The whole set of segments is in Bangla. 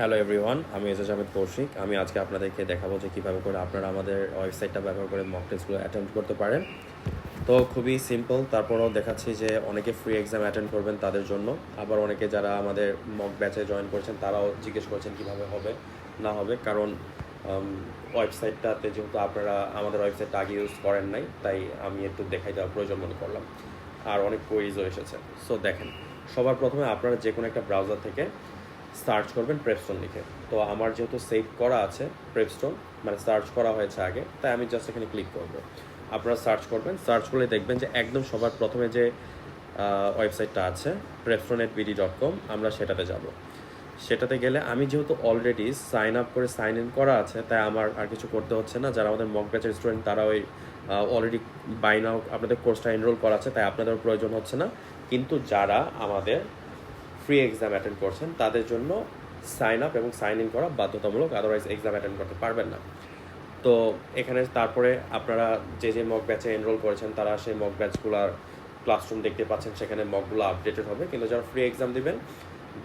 হ্যালো এভরিওয়ান, আমি এজাজ আহমেদ কৌশিক। আমি আজকে আপনাদেরকে দেখাবো যে কীভাবে করে আপনারা আমাদের ওয়েবসাইটটা ব্যবহার করে মক টেস্টগুলো অ্যাটেম্প করতে পারেন। তো খুবই সিম্পল, তারপরেও দেখাচ্ছি যে অনেকে ফ্রি এক্সাম অ্যাটেন্ড করবেন তাদের জন্য, আবার অনেকে যারা আমাদের মক ব্যাচে জয়েন করছেন তারাও জিজ্ঞেস করছেন কীভাবে হবে না হবে, কারণ ওয়েবসাইটটাতে যেহেতু আপনারা আমাদের ওয়েবসাইটটা আগে ইউজ করেন নাই, তাই আমি একটু দেখাই দেওয়ার প্রয়োজন মনে করলাম। আর অনেক কোয়েরিজও এসেছে। সো দেখেন, সবার প্রথমে আপনারা যে কোনো একটা ব্রাউজার থেকে সার্চ করবেন প্রেপস্টোন লিখে। তো আমার যেহেতু সেভ করা আছে প্রেপস্টোন, মানে সার্চ করা হয়েছে আগে, তাই আমি জাস্ট এখানে ক্লিক করব। আপনারা সার্চ করবেন, সার্চ করলে দেখবেন যে একদম সবার প্রথমে যে ওয়েবসাইটটা আছে prepstone@bd.com, আমরা সেটাতে যাব। সেটাতে গেলে আমি যেহেতু অলরেডি সাইন আপ করে সাইন ইন করা আছে, তাই আমার আর কিছু করতে হচ্ছে না। যারা আমাদের মক ব্যাচের স্টুডেন্ট তারা ওই অলরেডি বাই নাও আপনাদের কোর্সটা এনরোল করা আছে, তাই আপনাদের প্রয়োজন হচ্ছে না। কিন্তু যারা আমাদের ফ্রি এক্সাম অ্যাটেন্ড করছেন তাদের জন্য সাইন আপ এবং সাইন ইন করা বাধ্যতামূলক, আদারওয়াইজ এক্সাম অ্যাটেন্ড করতে পারবেন না। তো এখানে তারপরে আপনারা যে মক ব্যাচে এনরোল করেছেন তারা সেই মক ব্যাচগুলোর ক্লাসরুম দেখতে পাচ্ছেন, সেখানে মকগুলো আপডেটেড হবে। কিন্তু যারা ফ্রি এক্সাম দিবেন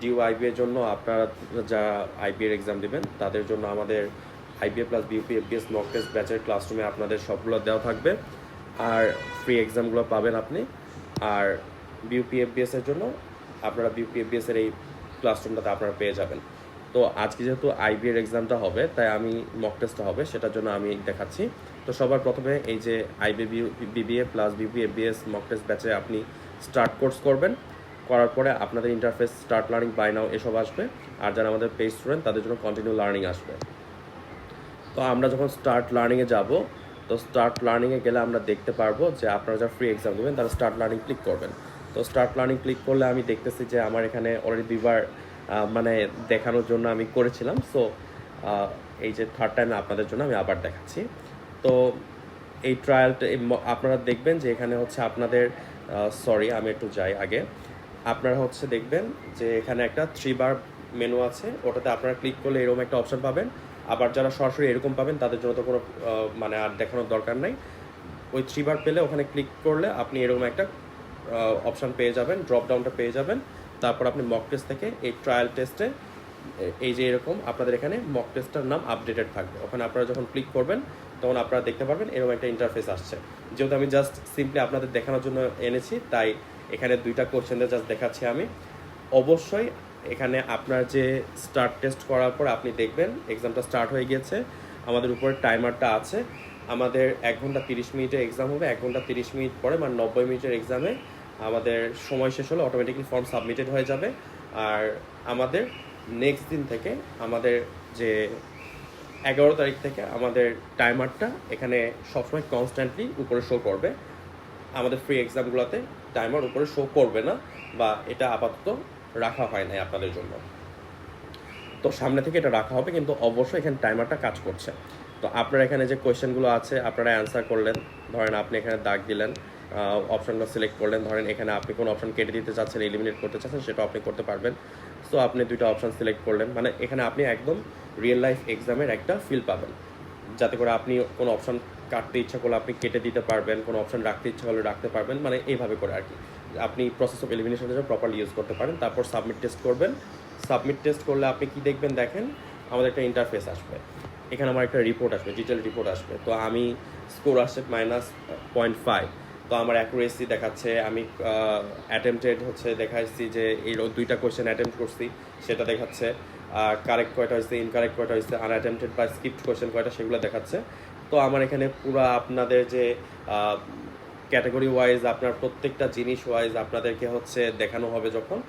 ডিউ আইবিএর জন্য, আপনারা যারা আইবিএর এক্সাম দিবেন তাদের জন্য আমাদের IBA plus BUP FBS mock test ব্যাচের ক্লাসরুমে আপনাদের সবগুলো দেওয়া থাকবে, আর ফ্রি এক্সামগুলো পাবেন আপনি। আর বিউপি এফবিএসের জন্য আপনারা বিউপি এফবিএসের এই ক্লাসরুমটাতে আপনারা পেয়ে যাবেন। তো আজকে যেহেতু আইবিএর এক্সামটা হবে, তাই আমি মক টেস্টটা হবে সেটার জন্য আমি দেখাচ্ছি। তো সবার প্রথমে এই যে BBA plus BUP FBS mock test ব্যাচে আপনি স্টার্ট কোর্স করবেন। করার পরে আপনাদের ইন্টারফেস স্টার্ট লার্নিং বাই নাও এসব আসবে, আর যারা আমাদের পেজ স্টুডেন্ট তাদের জন্য কন্টিনিউ লার্নিং আসবে। তো আমরা যখন স্টার্ট লার্নিংয়ে যাব, তো স্টার্ট লার্নিংয়ে গেলে আমরা দেখতে পারবো যে আপনারা যারা ফ্রি এক্সাম দেবেন তারা স্টার্ট লার্নিং ক্লিক করবেন। তো স্টার্ট লার্নিং ক্লিক করলে আমি দেখতেছি যে আমার এখানে অলরেডি দুইবার মানে দেখানোর জন্য আমি করেছিলাম। সো এই যে থার্ড টাইম আপনাদের জন্য আমি আবার দেখাচ্ছি। তো এই ট্রায়ালটা আপনারা দেখবেন যে এখানে হচ্ছে আপনাদের আমি একটু যাই আগে। আপনারা হচ্ছে দেখবেন যে এখানে একটা 3 বার মেনু আছে, ওটাতে আপনারা ক্লিক করলে এরকম একটা অপশন পাবেন। আবার যারা সরাসরি এরকম পাবেন তাদের জন্য তো কোনো মানে আর দেখানোর দরকার নাই। ওই 3 বার পেলে ওখানে ক্লিক করলে আপনি এরকম একটা অপশান পেয়ে যাবেন, ড্রপ ডাউনটা পেয়ে যাবেন। তারপর আপনি মক টেস্ট থেকে এই ট্রায়াল টেস্টে এই যে এরকম আপনাদের এখানে মক টেস্টটার নাম আপডেটেড থাকবে, ওখানে আপনারা যখন ক্লিক করবেন তখন আপনারা দেখতে পারবেন এরকম একটা ইন্টারফেস আসছে। যেহেতু আমি জাস্ট সিম্পলি আপনাদের দেখানোর জন্য এনেছি, তাই এখানে 2টা কোশ্চেনের জাস্ট দেখাচ্ছি আমি। অবশ্যই এখানে আপনার যে স্টার্ট টেস্ট করার পর আপনি দেখবেন এক্সামটা স্টার্ট হয়ে গিয়েছে, আমাদের উপরে টাইমারটা আছে। আমাদের 1 ঘন্টা 30 মিনিটের এক্সাম হবে। 1 ঘন্টা 30 মিনিট পরে মানে 90 মিনিটের এক্সামে আমাদের সময় শেষ হলে অটোমেটিক্যালি ফর্ম সাবমিটেড হয়ে যাবে। আর আমাদের নেক্সট দিন থেকে আমাদের যে 11 তারিখ থেকে আমাদের টাইমারটা এখানে সবসময় কনস্ট্যান্টলি উপরে শো করবে। আমাদের ফ্রি এক্সামগুলোতে টাইমার উপরে শো করবে না, বা এটা আপাতত রাখা হয় নাই আপনাদের জন্য। তো সামনে থেকে এটা রাখা হবে, কিন্তু অবশ্যই এখানে টাইমারটা কাজ করছে। তো আপনার এখানে যে কোয়েশ্চেনগুলো আছে আপনারা অ্যান্সার করলেন। ধরেন আপনি এখানে দাগ দিলেন, অপশানটা সিলেক্ট করলেন। ধরেন এখানে আপনি কোনো অপশান কেটে দিতে চাচ্ছেন, এলিমিনেট করতে চাচ্ছেন, সেটা আপনি করতে পারবেন। সো আপনি 2টা অপশান সিলেক্ট করলেন, মানে এখানে আপনি একদম রিয়েল লাইফ এক্সামের একটা ফিল পাবেন, যাতে করে আপনি কোনো অপশান কাটতে ইচ্ছা করলে আপনি কেটে দিতে পারবেন, কোনো অপশান রাখতে ইচ্ছা করলে রাখতে পারবেন, মানে এইভাবে করে আর কি আপনি প্রসেস অফ এলিমিনেশনের জন্য প্রপারলি ইউজ করতে পারেন। তারপর সাবমিট টেস্ট করবেন। সাবমিট টেস্ট করলে আপনি কি দেখবেন, দেখেন আমাদের একটা ইন্টারফেস আসবে, এখানে আমার একটা রিপোর্ট আসবে, ডিটেল রিপোর্ট আসবে। তো আমি স্কোর আসছে -0.5। তো আমার অ্যাকুরেসি দেখাচ্ছে, আমি অ্যাটেম্পটেড হচ্ছে দেখাচ্ছি যে এই 2টা কোয়েশ্চেন অ্যাটেম্প্ট করছি সেটা দেখাচ্ছে, আর কারেক্ট কয়টা হয়েছে, ইনকারেক্ট কয়টা হয়েছে, আনঅ্যাটেম্পটেড বা স্কিপড কোয়েশ্চেন কয়টা সেগুলো দেখাচ্ছে। তো আমার এখানে পুরো আপনাদের যে ক্যাটাগরি ওয়াইজ আপনার প্রত্যেকটা জিনিস ওয়াইজ আপনাদেরকে হচ্ছে দেখানো হবে। যখন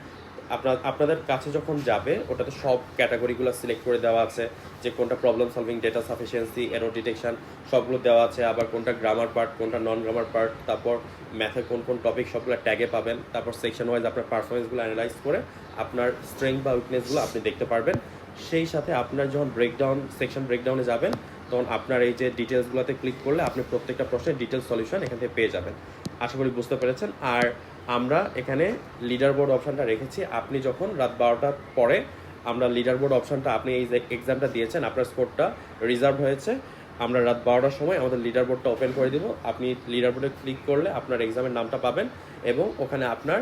আপনাদের কাছে যখন যাবে ওটাতে সব ক্যাটাগরিগুলো সিলেক্ট করে দেওয়া আছে, যে কোনটা problem solving, data sufficiency, error detection সবগুলো দেওয়া আছে। আবার কোনটা গ্রামার পার্ট, কোনটা নন গ্রামার পার্ট, তারপর ম্যাথের কোন কোন টপিক সবগুলো ট্যাগে পাবেন। তারপর সেকশন ওয়াইজ আপনার পারফরমেন্সগুলো অ্যানালাইজ করে আপনার স্ট্রেংথ বা উইকনেসগুলো আপনি দেখতে পারবেন। সেই সাথে আপনার যখন সেকশন ব্রেকডাউনে যাবেন তখন আপনার এই যে ডিটেলসগুলোতে ক্লিক করলে আপনি প্রত্যেকটা প্রশ্নের ডিটেলস সলিউশন এখান থেকে পেয়ে যাবেন। আশা করি বুঝতে পেরেছেন। আর আমরা এখানে লিডার বোর্ড অপশানটা রেখেছি, আপনি যখন রাত 12টার পরে আমরা লিডার বোর্ড অপশানটা, আপনি এই যে এক্সামটা দিয়েছেন আপনার স্কোরটা রিজার্ভ হয়েছে, আমরা রাত 12টার সময় আমাদের লিডার বোর্ডটা ওপেন করে দিব। আপনি লিডার বোর্ডে ক্লিক করলে আপনার এক্সামের নামটা পাবেন, এবং ওখানে আপনার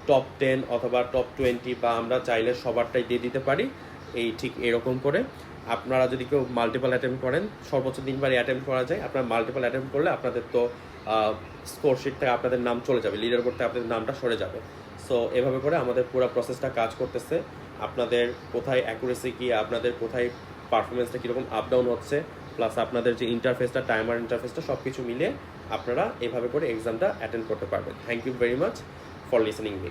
টপ 10 অথবা টপ 20 বা আমরা চাইলে সবারটাই দিয়ে দিতে পারি। এই ঠিক এরকম করে আপনারা যদি কেউ মাল্টিপল অ্যাটেম্প করেন, সর্বোচ্চ 3বারই অ্যাটেম্প করা যায়। আপনারা মাল্টিপল অ্যাটেম্প করলে আপনাদের তো স্কোর শিট থেকে আপনাদের নাম চলে যাবে, লিডার বোর্ড থেকে আপনাদের নামটা সরে যাবে। সো এভাবে করে আমাদের পুরো প্রসেসটা কাজ করতেছে। আপনাদের কোথায় অ্যাকুরেসি কি, আপনাদের কোথায় পারফরমেন্সটা কীরকম আপ ডাউন হচ্ছে, প্লাস আপনাদের যে ইন্টারফেসটা, টাইমার ইন্টারফেসটা সব কিছু মিলিয়ে আপনারা এভাবে করে এক্সামটা অ্যাটেন্ড করতে পারবেন। Thank you very much for listening me.